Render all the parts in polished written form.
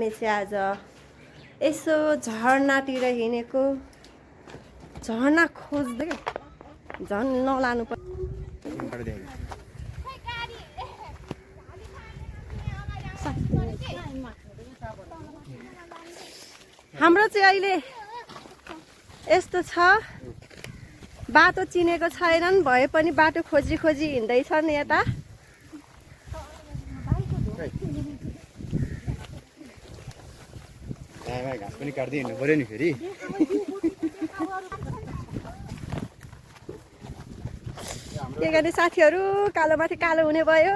हामी चाहिँ आज यसो झरनातिर हिँडेको झरना खोज्दै झन् नलानु पर्छ हाम्रो चाहिँ अहिले यस्तो छ बाटो चिनेको छैनन् भए पनि बाटो खोजी खोजी हिँड्दैछन् यता घाँस पनि काट्दै हिँड्नु पर्यो नि फेरि के गर्ने साथीहरू कालोमाथि कालो हुने भयो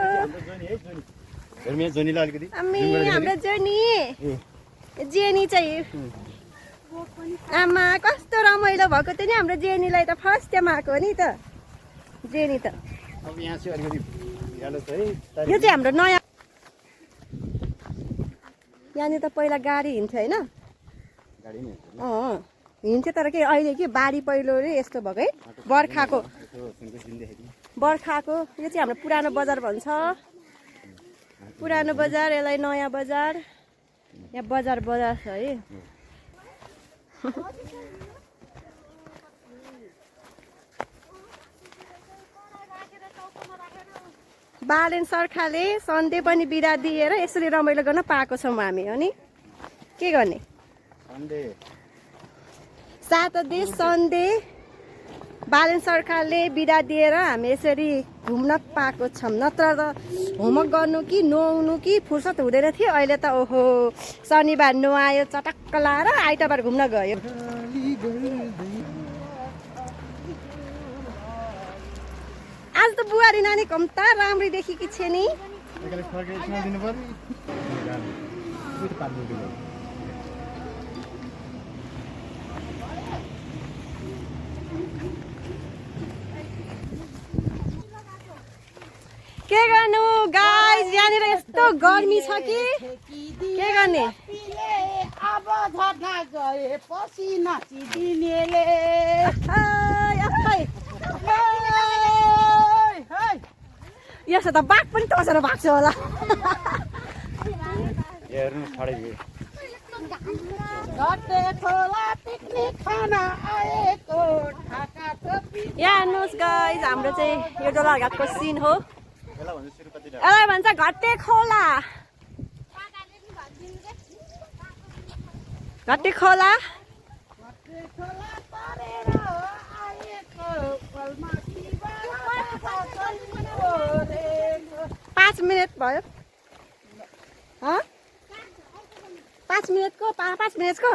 हामी हाम्रो जेनी चाहिँ आमा कस्तो रमाइलो भएको थियो नि हाम्रो जेनीलाई त फर्स्ट टाइम आएको हो नि त जेनी त यो चाहिँ हाम्रो नयाँ यहाँनिर त पहिला गाडी हिँड्थ्यो होइन हिँड्थ्यो तर के अहिले के बाढी पहिरोले यस्तो भएको है बर्खाको यो चाहिँ हाम्रो पुरानो बजार भन्छ पुरानो बजार यसलाई नयाँ बजार यहाँ बजार छ है बालेन सरकारले सन्डे पनि बिदा दिएर यसरी रमाइलो गर्न पाएको छौँ हामी हो नि के गर्ने स्याटरडे सन्डे बालेन सरकारले बिदा दिएर हामी यसरी घुम्न पाएको छौँ नत्र त होमवर्क गर्नु कि नुहाउनु कि फुर्सद हुँदैन थियो अहिले त ओहो शनिबार नुहायो चटक्क लाएर आइतबार घुम्न गयो आज त बुहारी नानी कम्ता राम्री देखेकी छे नि के गर्नु गाइस यहाँनिर यस्तो गर्मी छ कि के गर्ने अब झर्ना गए पसिना चिदिनेले यसो त बाघ पनि तसेर भाग्छ होला घटे खोला पिकनिक खान आएको ढाका टोपी यहाँ हेर्नुहोस् गाइस हाम्रो चाहिँ यो डोलाघाटको सिन हो यसलाई भन्छ घटे खोला घटे खोला परेर आएको पलमा 5 मिनट भयो 5 मिनटको 5 मिनटको